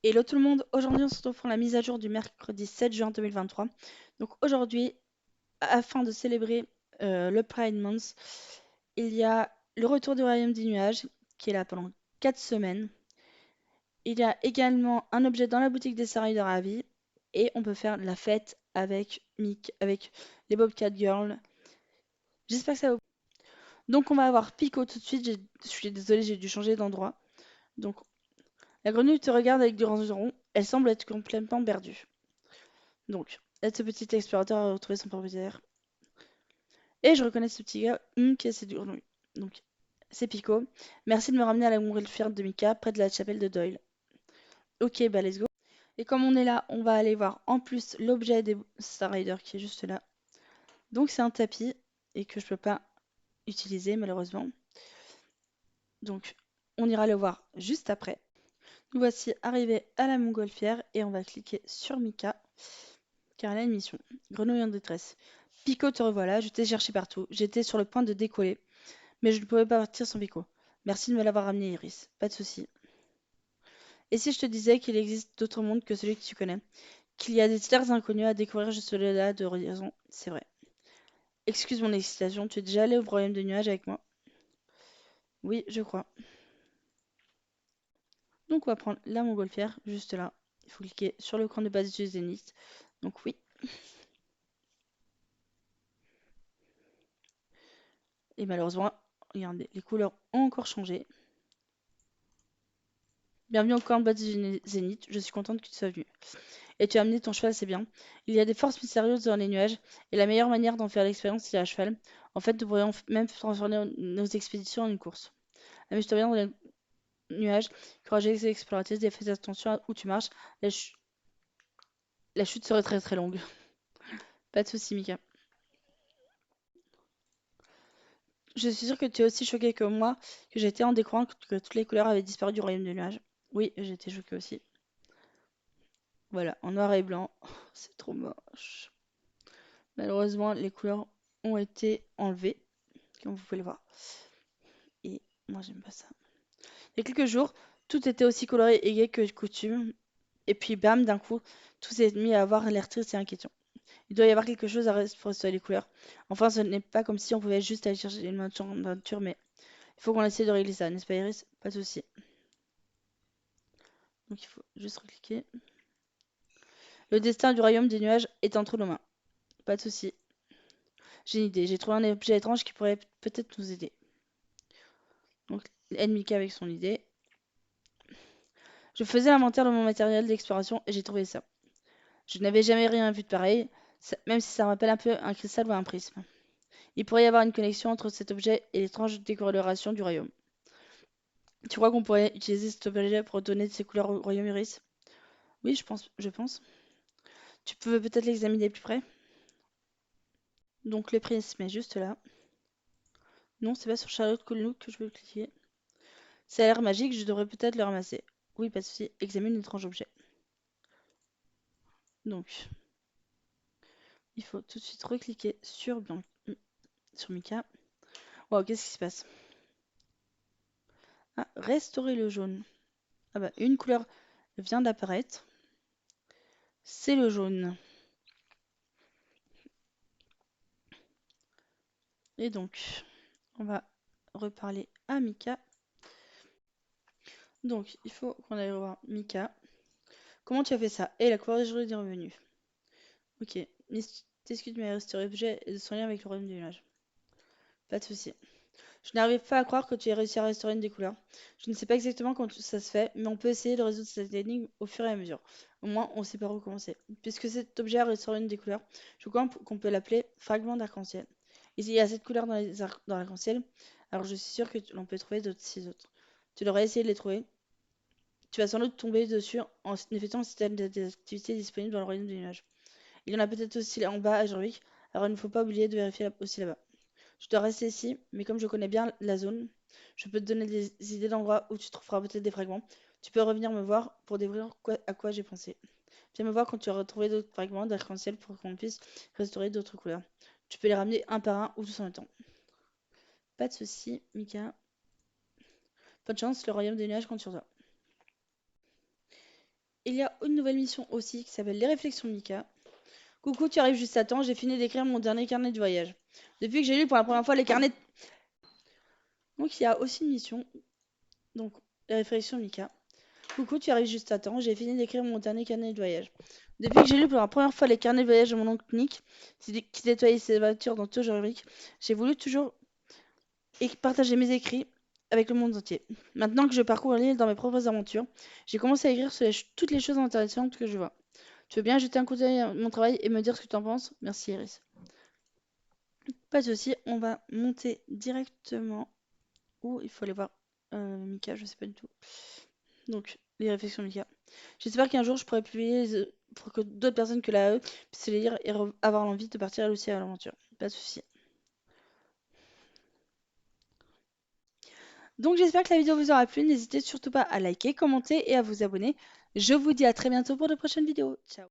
Hello tout le monde, aujourd'hui on se retrouve pour la mise à jour du mercredi 7 juin 2023. Donc aujourd'hui, afin de célébrer le Pride Month, il y a le retour du Royaume des Nuages qui est là pendant 4 semaines. Il y a également un objet dans la boutique des Sarail de Ravi et on peut faire la fête avec Mick, avec les Bobcat Girls. J'espère que ça va vous. Donc on va avoir Pico tout de suite, je suis désolée, j'ai dû changer d'endroit. Donc la grenouille te regarde avec des grands yeux ronds, elle semble être complètement perdue. Donc, aide ce petit explorateur à retrouver son propriétaire. Et je reconnais ce petit gars qui a séduit grenouille. Donc, c'est Pico. Merci de me ramener à la montgolfière de Mika, près de la chapelle de Doyle. Ok, bah let's go. Et comme on est là, on va aller voir en plus l'objet des Star Riders qui est juste là. Donc c'est un tapis et que je peux pas utiliser malheureusement. Donc on ira le voir juste après. Nous voici arrivés à la montgolfière et on va cliquer sur Mika car elle a une mission. Grenouille en détresse. Pico, te revoilà, je t'ai cherché partout. J'étais sur le point de décoller, mais je ne pouvais pas partir sans Pico. Merci de me l'avoir ramené, Iris. Pas de souci. Et si je te disais qu'il existe d'autres mondes que celui que tu connais? Qu'il y a des terres inconnues à découvrir juste au-delà de l'horizon? C'est vrai. Excuse mon excitation, tu es déjà allé au royaume des nuages avec moi? Oui, je crois. Donc on va prendre la montgolfière, juste là. Il faut cliquer sur le camp de base du zénith. Donc oui. Et malheureusement, regardez, les couleurs ont encore changé. Bienvenue au camp de base du zénith, je suis contente que tu sois venu. Et tu as amené ton cheval, c'est bien. Il y a des forces mystérieuses dans les nuages, et la meilleure manière d'en faire l'expérience, c'est à cheval. En fait, nous pourrions même transformer nos expéditions en une course. Amuse-toi bien dans les nuages, courageuse et exploratrice, et fais attention à où tu marches. La, ch- la chute serait très très longue. Pas de soucis, Mika. Je suis sûre que tu es aussi choquée que moi, que j'étais en découvrant que toutes les couleurs avaient disparu du royaume des nuages. Oui, j'étais choquée aussi. Voilà, en noir et blanc. C'est trop moche. Malheureusement, les couleurs ont été enlevées, comme vous pouvez le voir. Et moi, j'aime pas ça. Il y a quelques jours, tout était aussi coloré et gai que de coutume. Et puis, bam, d'un coup, tout s'est mis à avoir l'air triste et inquiétant. Il doit y avoir quelque chose pour restaurer les couleurs. Enfin, ce n'est pas comme si on pouvait juste aller chercher une peinture, mais il faut qu'on essaie de régler ça, n'est-ce pas, Iris? Pas de souci. Donc, il faut juste recliquer. Le destin du royaume des nuages est entre nos mains. Pas de souci. J'ai une idée. J'ai trouvé un objet étrange qui pourrait peut-être nous aider. Donc, Mika avec son idée. Je faisais l'inventaire de mon matériel d'exploration et j'ai trouvé ça. Je n'avais jamais rien vu de pareil, même si ça me rappelle un peu un cristal ou un prisme. Il pourrait y avoir une connexion entre cet objet et l'étrange décoloration du royaume. Tu crois qu'on pourrait utiliser cet objet pour donner de ses couleurs au royaume Iris? Oui, je pense. Tu peux peut-être l'examiner de plus près? Donc le prisme est juste là. Non, c'est pas sur Charlotte Colnook que je veux cliquer. Ça a l'air magique, je devrais peut-être le ramasser. Oui, pas de souci. Examine l'étrange objet. Donc, il faut tout de suite recliquer sur Mika. Wow, qu'est-ce qui se passe? Ah, restaurer le jaune. Ah bah, une couleur vient d'apparaître. C'est le jaune. Et donc, on va reparler à Mika. Donc, il faut qu'on aille revoir Mika. Comment tu as fait ça? Et la couleur des jours est revenue. Ok. T'excuses de m'avoir restauré l'objet et de son lien avec le royaume du nuage. Pas de souci. Je n'arrive pas à croire que tu aies réussi à restaurer une des couleurs. Je ne sais pas exactement comment ça se fait, mais on peut essayer de résoudre cette énigme au fur et à mesure. Au moins, on sait par où commencer. Puisque cet objet a restauré une des couleurs, je crois qu'on peut l'appeler fragment d'arc-en-ciel. Ici, il y a cette couleur dans l'arc-en-ciel, alors je suis sûre que l'on peut trouver d'autres six autres. Tu devrais essayer de les trouver. Tu vas sans doute tomber dessus en effectuant un système d'activités disponibles dans le royaume des nuages. Il y en a peut-être aussi là en bas à Jorvik, alors il ne faut pas oublier de vérifier aussi là-bas. Je dois rester ici, mais comme je connais bien la zone, je peux te donner des idées d'endroits où tu trouveras peut-être des fragments. Tu peux revenir me voir pour découvrir à quoi j'ai pensé. Viens me voir quand tu auras retrouvé d'autres fragments d'arc-en-ciel pour qu'on puisse restaurer d'autres couleurs. Tu peux les ramener un par un ou tous en même temps. Pas de soucis, Mika. Bonne chance, le royaume des nuages compte sur toi. il y a une nouvelle mission aussi qui s'appelle les réflexions de Mika. Coucou, tu arrives juste à temps, j'ai fini d'écrire mon dernier carnet de voyage. Depuis que j'ai lu pour la première fois les carnets... Donc il y a aussi une mission, donc les réflexions de Mika. Coucou, tu arrives juste à temps, j'ai fini d'écrire mon dernier carnet de voyage. Depuis que j'ai lu pour la première fois les carnets de voyage de mon oncle Nick, qui nettoyait ses voitures dans Toujours Rick, j'ai voulu toujours partager mes écrits avec le monde entier. Maintenant que je parcours l'île dans mes propres aventures, j'ai commencé à écrire sur toutes les choses intéressantes que je vois. Tu veux bien jeter un coup d'œil à mon travail et me dire ce que tu en penses? Merci Iris. Pas de souci, on va monter directement où il faut aller voir Mika, je sais pas du tout. Donc, les réflexions de Mika. J'espère qu'un jour je pourrai publier pour que d'autres personnes que la AE puissent les lire et avoir l'envie de partir elles aussi à l'aventure. Pas de souci. Donc j'espère que la vidéo vous aura plu. N'hésitez surtout pas à liker, commenter et à vous abonner. Je vous dis à très bientôt pour de prochaines vidéos. Ciao.